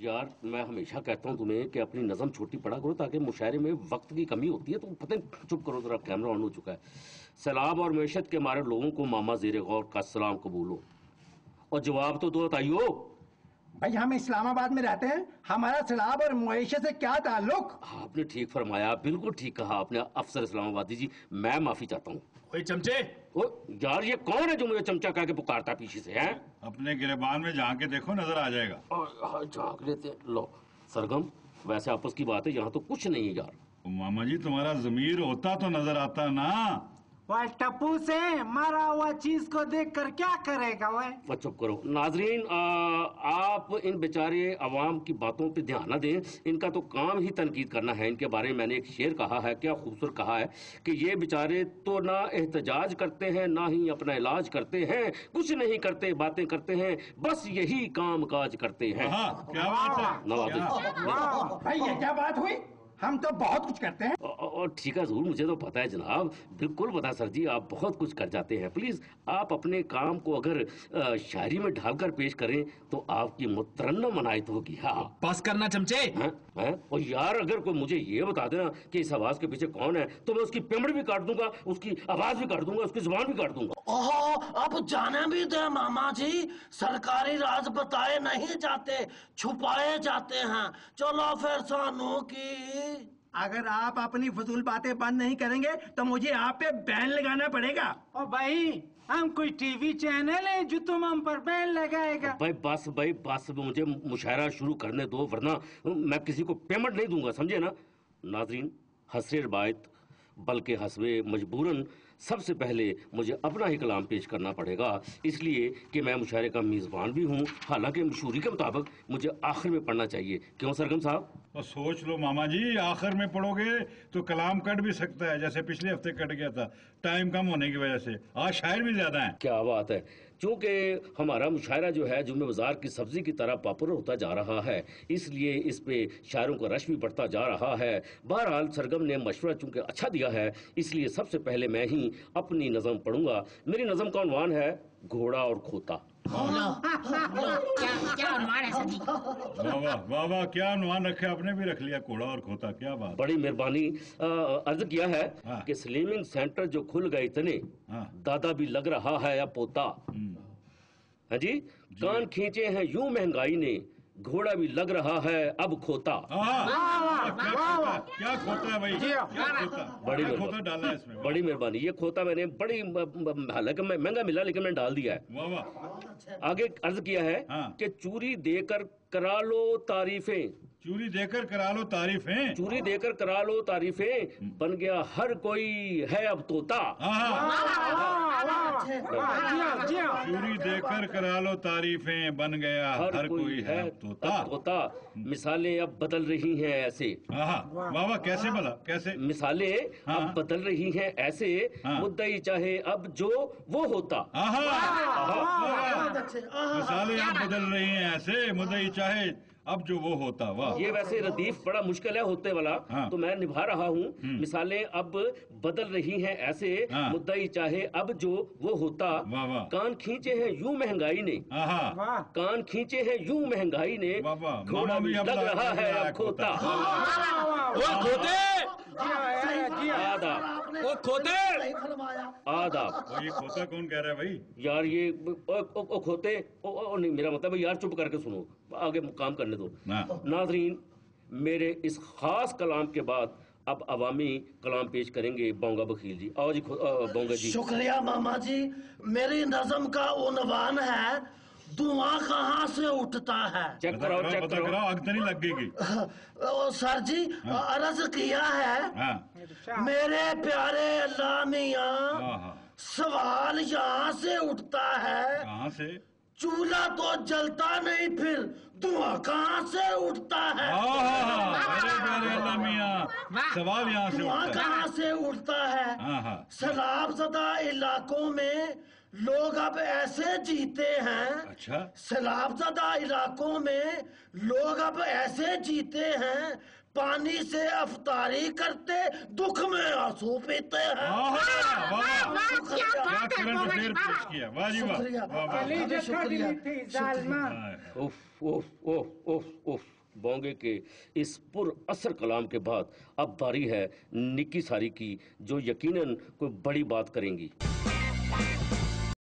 यार मैं हमेशा कहता हूँ तुम्हें कि अपनी नज़म छोटी पढ़ा करो ताकि मुशायरे में वक्त की कमी होती है। तो पता नहीं, चुप करो जरा, कैमरा ऑन हो चुका है। सैलाब और मैशत के मारे लोगों को मामा ज़ेरे गौर का सलाम कबूल हो, और जवाब तो दो ताइयो। भाई हम इस्लामाबाद में रहते हैं, हमारा सैलाब और मुआशे से क्या ताल्लुक? आपने ठीक फरमाया, बिल्कुल ठीक कहा आपने अफसर इस्लामाबादी जी। मैं माफी चाहता हूँ। ओए चमचे, ओ यार ये कौन है जो मुझे चमचा कह के पुकारता पीछे से है? अपने गिरबान में झांक के देखो, नजर आ जाएगा। झांक लेते हैं। लो सरगम, वैसे आपस की बात है, यहाँ तो कुछ नहीं है यार। मामा जी तुम्हारा जमीर होता तो नजर आता ना। वह टप्पू से मारा हुआ चीज को देखकर क्या करेगा वह? चुप करो नाजरीन, आप इन बेचारे अवाम की बातों पे ध्यान न दें। इनका तो काम ही तनकीद करना है। इनके बारे में मैंने एक शेर कहा है, क्या खूबसूरत कहा है कि ये बेचारे तो ना एहतजाज करते हैं ना ही अपना इलाज करते हैं, कुछ नहीं करते, बातें करते हैं, बस यही काम काज करते हैं। क्या बात है नवाब भाई ये क्या बात हुई? हम तो बहुत कुछ करते हैं। और ठीक है जरूर, मुझे तो पता है जनाब, बिल्कुल पता सर जी, आप बहुत कुछ कर जाते हैं। प्लीज आप अपने काम को अगर शायरी में ढालकर पेश करें तो आपकी मुतरन्नम मनायत होगी। हाँ पास करना चमचे। और यार अगर कोई मुझे ये बता देना कि इस आवाज के पीछे कौन है तो मैं उसकी पेमड़ भी काट दूंगा, उसकी आवाज भी काट दूंगा, उसकी जुबान भी काट दूंगा। ओहो, अब जाने भी दे मामा जी, सरकारी राज बताए नहीं जाते, छुपाए जाते हैं। चलो फिर सानू की। अगर आप अपनी फजूल बातें बंद नहीं करेंगे तो मुझे आप पे बैन लगाना पड़ेगा। ओ भाई, हम कोई टीवी चैनल है जो तुम हम पर बैन लगाएगा? भाई बस मुझे मुशायरा शुरू करने दो, वरना मैं किसी को पेमेंट नहीं दूंगा, समझे ना। नाजरीन, हसरे रबायत बल्कि हसबे मजबूरन सबसे पहले मुझे अपना ही कलाम पेश करना पड़ेगा, इसलिए कि मैं मुशायरे का मेज़बान भी हूँ। हालांकि मशहूरी के मुताबिक मुझे आखिर में पढ़ना चाहिए। क्यों सरगम साहब? तो सोच लो मामा जी, आखिर में पढ़ोगे तो कलाम कट भी सकता है, जैसे पिछले हफ्ते कट गया था टाइम कम होने की वजह से। आज शायर भी ज्यादा हैं। क्या बात है। चूंकि हमारा मुशायरा जो है जुम्मे बाजार की सब्जी की तरह पॉपुलर होता जा रहा है, इसलिए इस पे शायरों का रश भी बढ़ता जा रहा है। बहरहाल सरगम ने मशवरा चूंकि अच्छा दिया है, इसलिए सबसे पहले मैं ही अपनी नज़म पढ़ूंगा। मेरी नज़म का उन्वान है घोड़ा और खोता। क्या अनुमान है सर जी? वाह वाह, क्या अनुमान रखे आपने, भी रख लिया घोड़ा और खोता, क्या बात। बड़ी मेहरबानी। अर्ज किया है कि स्लिमिंग सेंटर जो खुल गए इतने, दादा भी लग रहा है अब पोता। हाँ जी, कान खींचे हैं यूं महंगाई ने, घोड़ा भी लग रहा है अब खोता। क्या खोता है भाई? बड़ी मेहरबानी। ये खोता मैंने बड़ी, हालांकि महंगा मिला लेकिन मैंने डाल दिया है। आगे अर्ज किया है कि चूरी देकर करा लो तारीफें। चूरी देकर करा लो तारीफें। चूरी देकर करा लो तारीफें, बन गया हर कोई है अब तोता। चूरी देकर करा लो तारीफें, बन गया हर कोई है तोता। मिसालें अब बदल रही हैं ऐसे। वाह, कैसे भला, कैसे? मिसालें अब बदल रही हैं ऐसे, मुद्दई चाहे अब जो वो होता। मिसालें अब बदल रही हैं ऐसे, मुद्दई चाहे अब जो वो होता। वाह, ये वैसे रदीफ बड़ा मुश्किल है होते वाला, तो मैं निभा रहा हूँ। मिसालें अब बदल रही हैं ऐसे, मुद्दई चाहे अब जो वो होता। कान खींचे हैं यूं महंगाई ने, कान खींचे हैं यूं महंगाई ने, घोड़ा भी लग रहा है अब खोता। आदाब। ये खोता कौन कह रहा है भाई? यार ये खोते नहीं, मेरा मतलब यार चुप करके सुनो, आगे काम करने दो। नाजरीन, मेरे इस खास कलाम के बाद अब अवामी कलाम पेश करेंगे बोंगा बखील जी। आओ जी बोंगा जी। शुक्रिया मामा जी। मेरी नज़म का उन्वान है धुआं कहाँ से उठता है। चेक कराओ, चेक कराओ, आग तो नहीं लगेगी। सर जी, अर्ज किया है मेरे प्यारे अल्लाह मियां, सवाल यहाँ से उठता है, कहाँ से? चूल्हा तो जलता नहीं, फिर धुआं कहाँ से उठता है? सवाल यहाँ से धुआं कहाँ से उठता है? सैलाबज़दा इलाकों में लोग अब ऐसे जीते हैं। अच्छा। सैलाबज़दा इलाकों में लोग अब ऐसे जीते हैं, पानी से अफतारी करते, दुख में आंसू पीते हैं। क्या करंट अफेयर पेश किया, वाह जी वाह, शुक्रिया, वाह, वाह। अली शुक्रिया, जखा दी थी जालमा। उफ उफ उफ उफ उफ बोंगे के इस पुर असर कलाम के बाद अब बारी है निक्की सारी की, जो यकीनन कोई बड़ी बात करेंगी।